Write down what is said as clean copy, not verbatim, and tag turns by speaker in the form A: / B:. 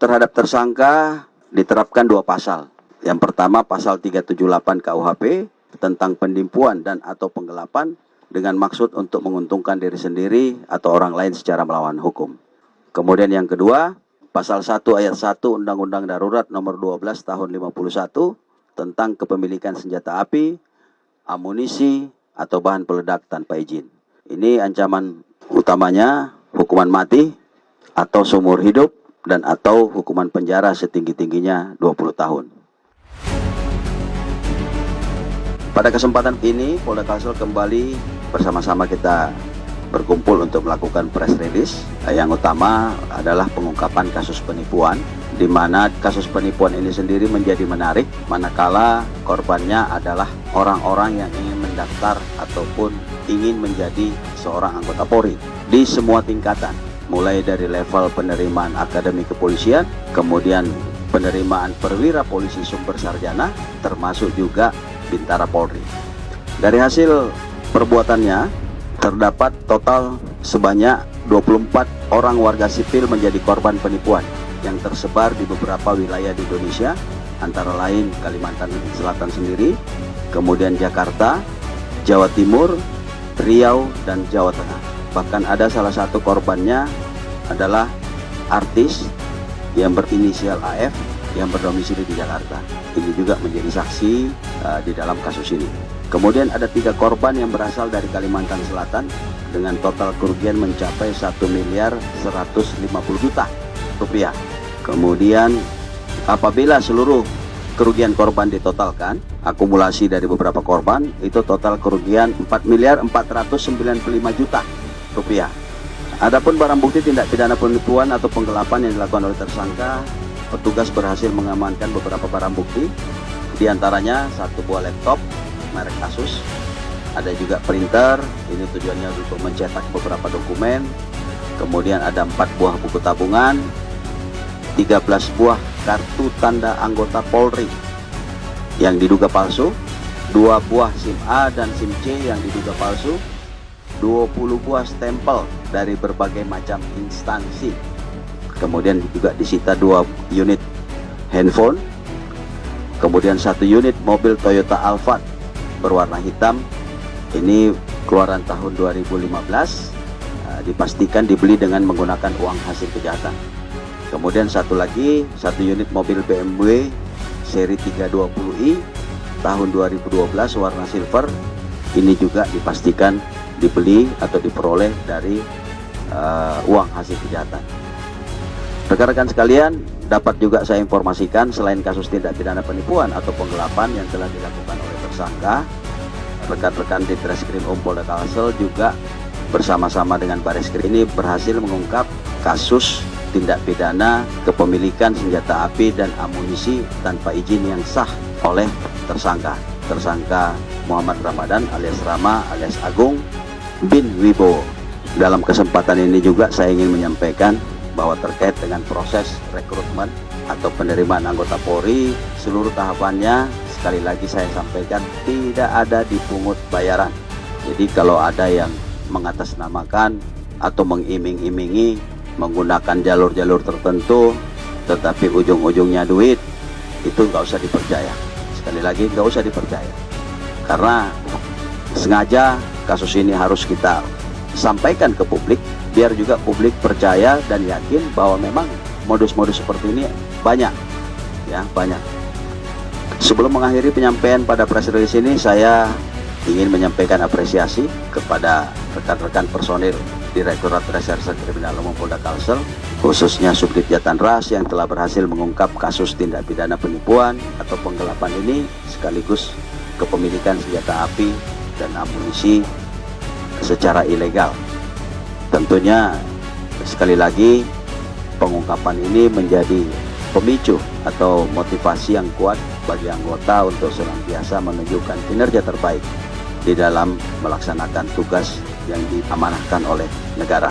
A: terhadap tersangka diterapkan 2 pasal. Yang pertama pasal 378 KUHP tentang penipuan dan atau penggelapan dengan maksud untuk menguntungkan diri sendiri atau orang lain secara melawan hukum. Kemudian yang kedua, pasal 1 ayat 1 Undang-Undang Darurat nomor 12 tahun 51 tentang kepemilikan senjata api, amunisi, atau bahan peledak tanpa izin. Ini ancaman utamanya hukuman mati atau seumur hidup dan atau hukuman penjara setinggi-tingginya 20 tahun. Pada kesempatan ini, Polda Kalsel kembali bersama-sama kita berkumpul untuk melakukan press release. Yang utama adalah pengungkapan kasus penipuan, di mana kasus penipuan ini sendiri menjadi menarik manakala korbannya adalah orang-orang yang ingin mendaftar ataupun ingin menjadi seorang anggota Polri di semua tingkatan, mulai dari level penerimaan akademi kepolisian, kemudian penerimaan perwira polisi sumber sarjana, termasuk juga Bintara Polri. Dari hasil perbuatannya terdapat total sebanyak 24 orang warga sipil menjadi korban penipuan yang tersebar di beberapa wilayah di Indonesia, antara lain Kalimantan Selatan sendiri, kemudian Jakarta, Jawa Timur, Riau, dan Jawa Tengah. Bahkan ada salah satu korbannya adalah artis yang berinisial AF yang berdomisili di Jakarta. Ini juga menjadi saksi di dalam kasus ini. Kemudian ada 3 korban yang berasal dari Kalimantan Selatan dengan total kerugian mencapai 1.150 juta rupiah. Kemudian apabila seluruh kerugian korban ditotalkan, akumulasi dari beberapa korban, itu total kerugian 4.495 juta rupiah. Adapun barang bukti tindak pidana penipuan atau penggelapan yang dilakukan oleh tersangka, petugas berhasil mengamankan beberapa barang bukti, diantaranya 1 buah laptop merek Asus, ada juga printer, ini tujuannya untuk mencetak beberapa dokumen, kemudian ada 4 buah buku tabungan, 13 buah kartu tanda anggota Polri yang diduga palsu, 2 buah SIM A dan SIM C yang diduga palsu, 20 buah stempel dari berbagai macam instansi. Kemudian juga disita 2 unit handphone, kemudian 1 unit mobil Toyota Alphard berwarna hitam, ini keluaran tahun 2015, dipastikan dibeli dengan menggunakan uang hasil kejahatan. Kemudian 1 unit mobil BMW seri 320i tahun 2012 warna silver, ini juga dipastikan dibeli atau diperoleh dari uang hasil kejahatan. Rekan-rekan sekalian, dapat juga saya informasikan selain kasus tindak pidana penipuan atau penggelapan yang telah dilakukan oleh tersangka, rekan-rekan di Treskrim Polda Kalsel juga bersama-sama dengan Bareskrim ini berhasil mengungkap kasus tindak pidana kepemilikan senjata api dan amunisi tanpa izin yang sah oleh tersangka Muhammad Ramadan alias Rama alias Agung bin Wibowo. Dalam kesempatan ini juga saya ingin menyampaikan bahwa terkait dengan proses rekrutmen atau penerimaan anggota Polri, seluruh tahapannya sekali lagi saya sampaikan tidak ada dipungut bayaran. Jadi kalau ada yang mengatasnamakan atau mengiming-imingi menggunakan jalur-jalur tertentu tetapi ujung-ujungnya duit, itu nggak usah dipercaya. Sekali lagi nggak usah dipercaya, karena sengaja kasus ini harus kita sampaikan ke publik biar juga publik percaya dan yakin bahwa memang modus-modus seperti ini banyak, ya banyak. Sebelum mengakhiri penyampaian pada press release ini, saya ingin menyampaikan apresiasi kepada rekan-rekan personil Direktorat Reserse Kriminal Umum Polda Kalsel, khususnya Subdit Jatan Ras yang telah berhasil mengungkap kasus tindak pidana penipuan atau penggelapan ini, sekaligus kepemilikan senjata api dan amunisi secara ilegal. Tentunya sekali lagi pengungkapan ini menjadi pemicu atau motivasi yang kuat bagi anggota untuk senantiasa menunjukkan kinerja terbaik di dalam melaksanakan tugas yang diamanahkan oleh negara.